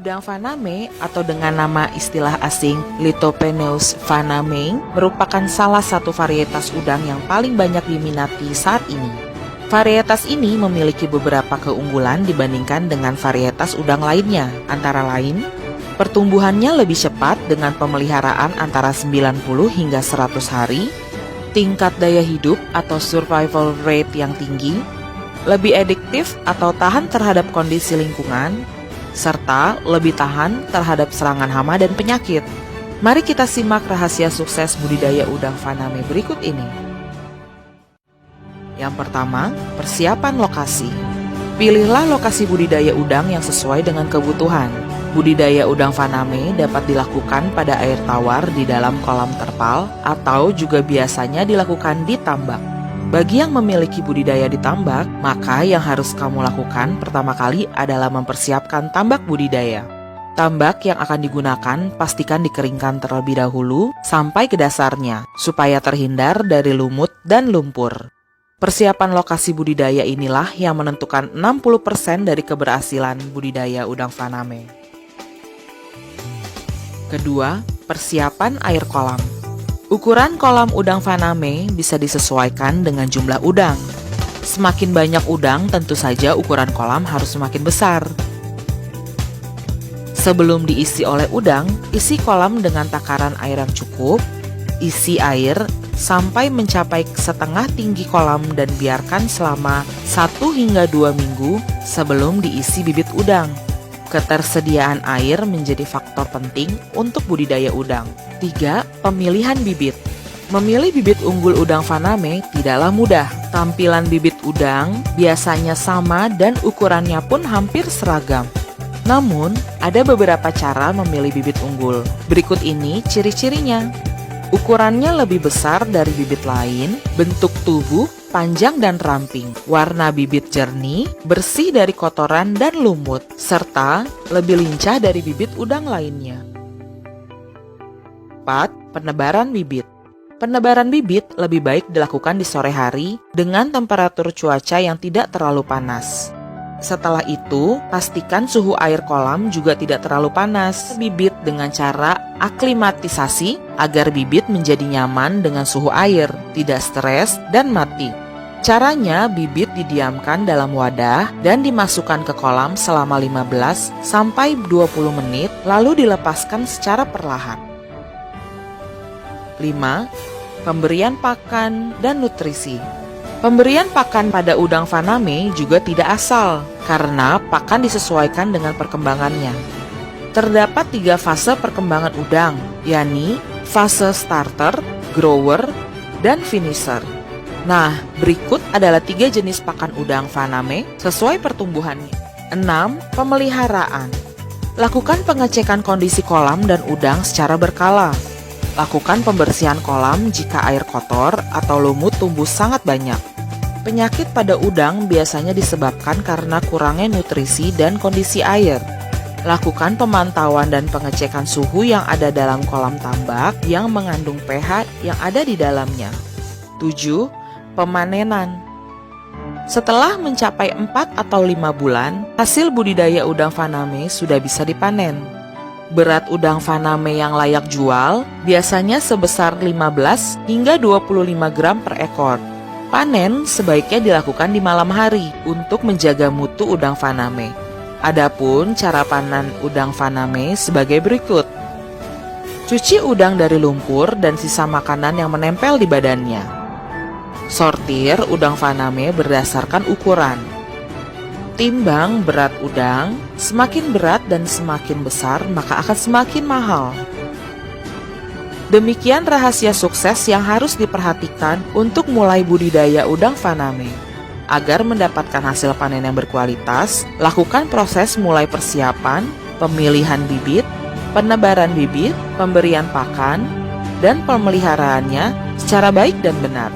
Udang faname atau dengan nama istilah asing Lithopeneus faname merupakan salah satu varietas udang yang paling banyak diminati saat ini. Varietas ini memiliki beberapa keunggulan dibandingkan dengan varietas udang lainnya, antara lain pertumbuhannya lebih cepat dengan pemeliharaan antara 90 hingga 100 hari, tingkat daya hidup atau survival rate yang tinggi, lebih adiktif atau tahan terhadap kondisi lingkungan, serta lebih tahan terhadap serangan hama dan penyakit. Mari kita simak rahasia sukses budidaya udang faname berikut ini. Yang pertama, persiapan lokasi. Pilihlah lokasi budidaya udang yang sesuai dengan kebutuhan. Budidaya udang faname dapat dilakukan pada air tawar di dalam kolam terpal atau juga biasanya dilakukan di tambak. Bagi yang memiliki budidaya di tambak, maka yang harus kamu lakukan pertama kali adalah mempersiapkan tambak budidaya. Tambak yang akan digunakan pastikan dikeringkan terlebih dahulu sampai ke dasarnya, supaya terhindar dari lumut dan lumpur. Persiapan lokasi budidaya inilah yang menentukan 60% dari keberhasilan budidaya udang faname. Kedua, persiapan air kolam. Ukuran kolam udang faname bisa disesuaikan dengan jumlah udang. Semakin banyak udang, tentu saja ukuran kolam harus semakin besar. Sebelum diisi oleh udang, isi kolam dengan takaran air yang cukup. Isi air sampai mencapai setengah tinggi kolam dan biarkan selama 1 hingga 2 minggu sebelum diisi bibit udang. Ketersediaan air menjadi faktor penting untuk budidaya udang. 3. Pemilihan bibit. Memilih bibit unggul udang faname tidaklah mudah. Tampilan bibit udang biasanya sama dan ukurannya pun hampir seragam. Namun, ada beberapa cara memilih bibit unggul. Berikut ini ciri-cirinya. Ukurannya lebih besar dari bibit lain, bentuk tubuh panjang dan ramping, warna bibit jernih, bersih dari kotoran dan lumut, serta lebih lincah dari bibit udang lainnya. 4. Penebaran bibit. Penebaran bibit lebih baik dilakukan di sore hari dengan temperatur cuaca yang tidak terlalu panas. Setelah itu, pastikan suhu air kolam juga tidak terlalu panas. Bibit dengan cara aklimatisasi agar bibit menjadi nyaman dengan suhu air, tidak stres dan mati. Caranya, bibit didiamkan dalam wadah dan dimasukkan ke kolam selama 15 sampai 20 menit, lalu dilepaskan secara perlahan. 5. Pemberian pakan dan nutrisi. Pemberian pakan pada udang faname juga tidak asal, karena pakan disesuaikan dengan perkembangannya. Terdapat 3 fase perkembangan udang, yakni fase starter, grower, dan finisher. Nah, berikut adalah 3 jenis pakan udang faname sesuai pertumbuhannya. 6. Pemeliharaan. Lakukan pengecekan kondisi kolam dan udang secara berkala. Lakukan pembersihan kolam jika air kotor atau lumut tumbuh sangat banyak. Penyakit pada udang biasanya disebabkan karena kurangnya nutrisi dan kondisi air. Lakukan pemantauan dan pengecekan suhu yang ada dalam kolam tambak yang mengandung pH yang ada di dalamnya. 7. Pemanenan. Setelah mencapai 4 atau 5 bulan, hasil budidaya udang faname sudah bisa dipanen. Berat udang faname yang layak jual biasanya sebesar 15 hingga 25 gram per ekor. Panen sebaiknya dilakukan di malam hari untuk menjaga mutu udang faname. Adapun cara panen udang faname sebagai berikut. Cuci udang dari lumpur dan sisa makanan yang menempel di badannya. Sortir udang faname berdasarkan ukuran. Timbang berat udang, semakin berat dan semakin besar maka akan semakin mahal. Demikian rahasia sukses yang harus diperhatikan untuk mulai budidaya udang faname. Agar mendapatkan hasil panen yang berkualitas, lakukan proses mulai persiapan, pemilihan bibit, penebaran bibit, pemberian pakan, dan pemeliharaannya secara baik dan benar.